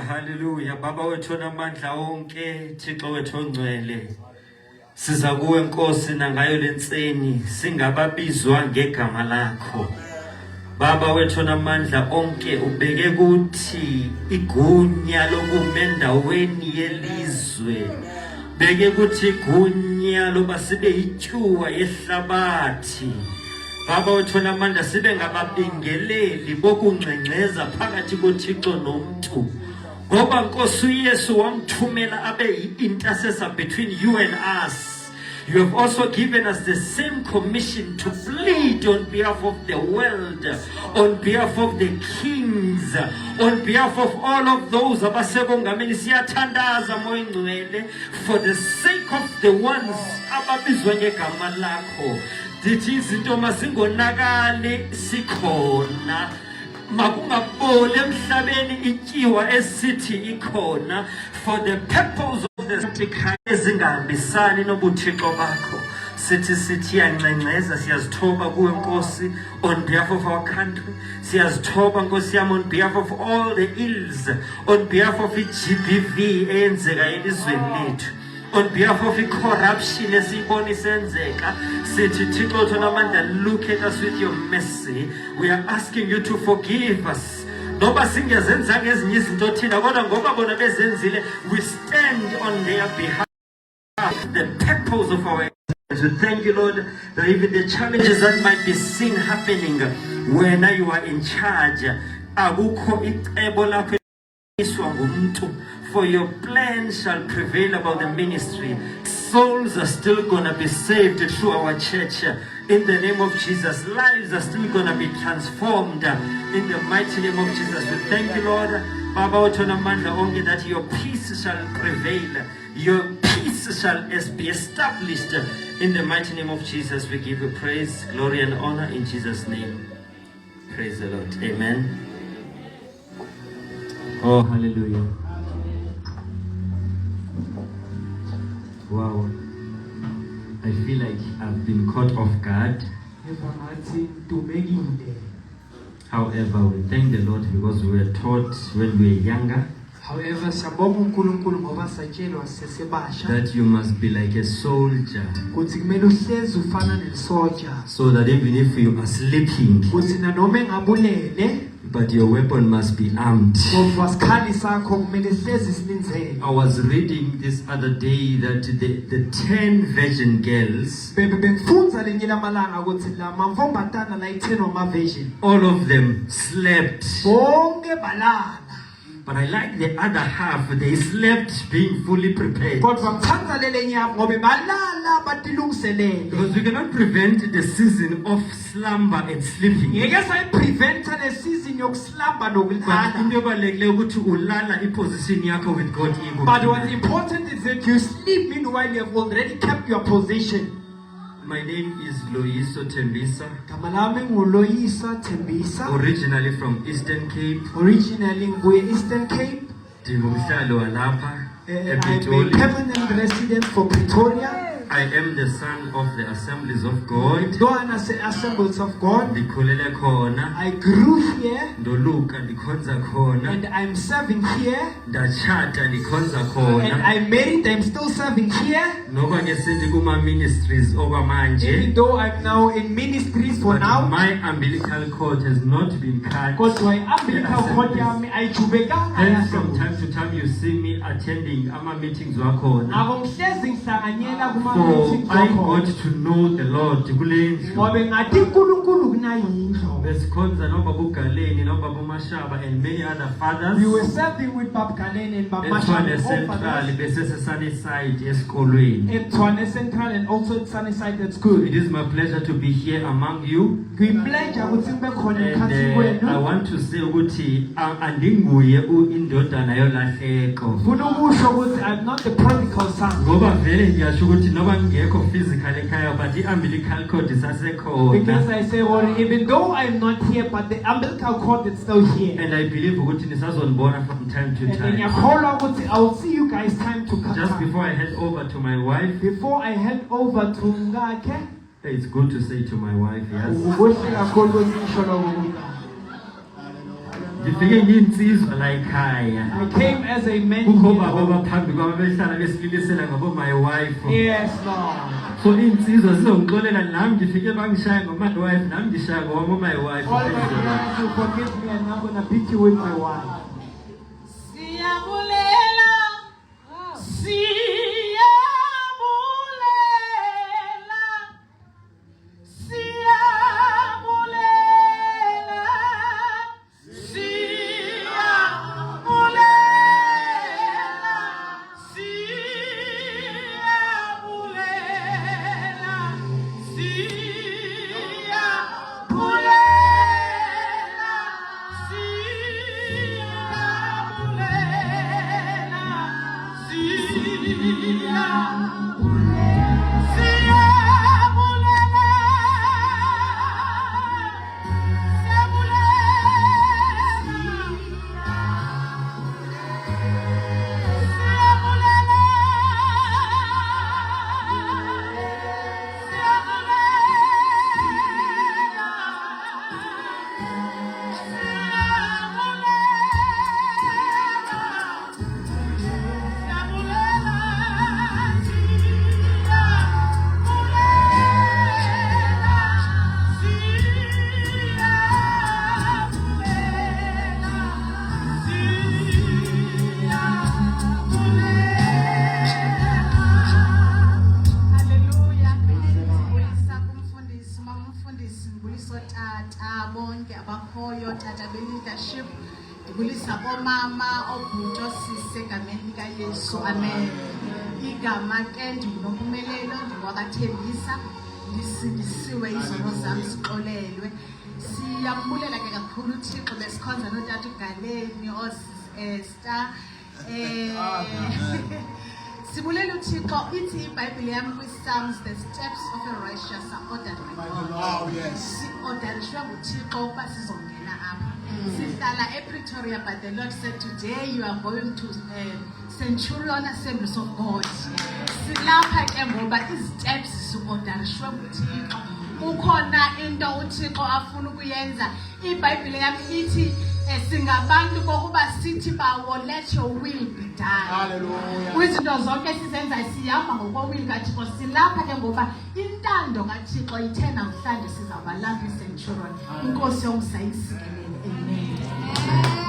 Hallelujah. Baba wethu namandla onke, Thixo wethu ongcwele. Siza kuwe Nkosi nangayo lenseni singababizwa ngegama lakho. Baba wethu namandla onke ubeke kuthi igunya lokumendaweni yelizwe. Beke kuthi igunya loba sibe ityuwa yehlabathi. Baba wethu namandla sibe ngababingeleli bokungcengceza phakathi koThixo nomuntu. Ngoba Nkosi uYesu wamthumela abe yi-intercessor between you and us. You have also given us the same commission to plead on behalf of the world, on behalf of the kings, on behalf of all of those abasekongameni siyathandaza moya ngcwele for the sake of the ones ababizwa ngegama lakho. Dithi izinto masingonakali sikhona. Makungabole emhlabeni ityiwa esithi ikhona for the purpose of the sanctification ezingahambisani nobuthixo bakho. Sithi yancengceza siyazithoba kuwe Nkosi on behalf of our country. Siyazithoba Nkosi yami on behalf of all the ills, on behalf of i-GBV eyenzeka elizweni lethu. On behalf of the corruption, look at us with your mercy. We are asking you to forgive us. We stand on their behalf. The purpose of our existence. We thank you, Lord, that even the challenges that might be seen happening when you are in charge, for your plan shall prevail about the ministry. Souls are still going to be saved through our church. In the name of Jesus, lives are still going to be transformed. In the mighty name of Jesus, we thank you, Lord, Baba Otonamanda only, that your peace shall prevail. Your peace shall be established. In the mighty name of Jesus, we give you praise, glory, and honor in Jesus' name. Praise the Lord. Amen. Oh, hallelujah. Wow, I feel like I've been caught off guard. However, we thank the Lord because we were taught when we were younger that you must be like a soldier, so that even if you are sleeping, but your weapon must be armed. I was reading this other day that the 10 virgin girls, all of them slept. But I like the other half. They slept being fully prepared. Because we cannot prevent the season of slumber and sleeping. But what's important is that you sleep meanwhile you have already kept your position. My name is Loyiso Tembisa. Tembisa. Originally from Eastern Cape. Eastern Cape. I'm a permanent resident for Pretoria. I am the son of the Assemblies of God. Assemblies of God. I grew here. And I'm serving here. And I married. I'm still serving here. Even though I'm now in ministries for now. My umbilical cord has not been cut. Because my umbilical cord, and from time to time you see me attending our meetings. I got to know the Lord. And many other fathers. We were serving with Bab Kalen and Bab Mashaba Central and also at Sunnyside. That's good. It is my pleasure to be here among you. And I want to say I'm not the prodigal son. noba ngekho physical ekhaya but i-umbilical cord Because isasekhona. I say, well, even though I'm not here, but the umbilical cord is still here. And I believe ukuthi nisazonibona from time to And then time. I'll see you guys time to come. Just before I hand over to my wife, Before I head over to Ngake, it's good to say to my wife, yes. Ngifike ngiyinsizwa la ekhaya. I came as a man Kukho baba here. baphambi kwami behlala besililisela ngabo my wife. Yes, Lord. So insizwa zizongixolela nami ngifike bangishaya ngo my wife nami ngishaya ngo my wife. All my friends will forgive me and I'm gonna beat you with my wife. Siyabulela, siyabulela, siyabulela, siyabulela, Hallelujah. Ngibulisa kumfundisi, umfundisi ngibulisa otata bonke abakhoyo, tata be-leadership. Ngibulisa bomama, obhuti, osisi egameni likaYesu. Amen. Igama ke ndinguNompumelelo, ndingwakaThembisa, ndisindisiwe izono zami zixolelwe. Siyambulela ke kakhulu uThixo, besikhonza notata uGaleni, Esther. Sibulela uThixo, ithi iBhayibhile yami kwi-Psalms, the steps of a righteous are ordered by God. Oh, yes. Si-orderishwe nguThixo ukuba sizongena apha. Sihlala ePretoria, but the Lord said today you are going to Centurion Assemblies of God. Silapha ke ngoba isteps si-orderishwe nguThixo. Kukhona into uThixo afuna ukuyenza. iBhayibhile yami ithi singabantu bokuba sithi bawo, let your will be done. Hallelujah. Kwizinto zonke sizenza sihamba ngokwewili kaThixo. Silapha ke ngoba intando kaThixo ithe namhlanje sizawubalapha iCenturion. Inkosi yomsa isikelele. Amen.